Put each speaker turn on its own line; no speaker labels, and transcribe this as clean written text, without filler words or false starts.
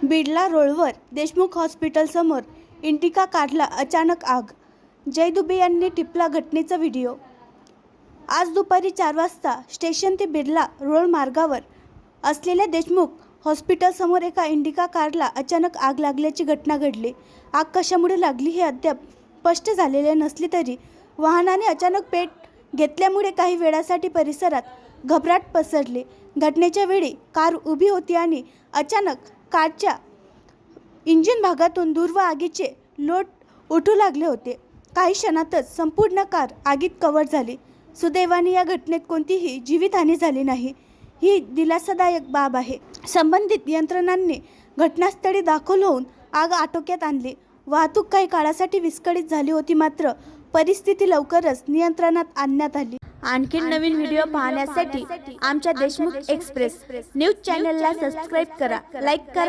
बिडला रोडवर देशमुख हॉस्पिटल समोर इंडिका कारला अचानक आग। जय दुबे यांनी टिपला घटनेचा व्हिडिओ। आज दुपारी 4 वाजता स्टेशन ते बिर्ला रोड मार्गावर असलेल्या देशमुख हॉस्पिटल समोर एका इंडिका कारला अचानक आग लागल्याची घटना घडली। आग कशामुळे लागली हे अद्याप स्पष्ट झालेले नसले तरी वाहनाने अचानक पेट घेतल्यामुळे काही वेळासाठी परिसरात घबराट पसरली। घटनेच्या वेळी कार उभी होती आणि अचानक कारच्या इंजिन भागातून दूर व आगीचे लोट उठू लागले होते। काही क्षणातच संपूर्ण कार आगीत कव्हर झाली। सुदैवाने या घटनेत कोणतीही जीवितहानी झाली नाही, ही दिलासादायक बाब आहे। संबंधित यंत्रणांनी घटनास्थळी दाखल होऊन आग आटोक्यात आणली। वाहतूक काही काळासाठी विस्कळीत झाली होती, मात्र परिस्थिती लवकरच नियंत्रणात आणण्यात आली। आणखी नवीन व्हिडिओ पाहण्यासाठी आमच्या देशमुख एक्सप्रेस न्यूज चॅनलला सबस्क्राइब करा, लाईक करा।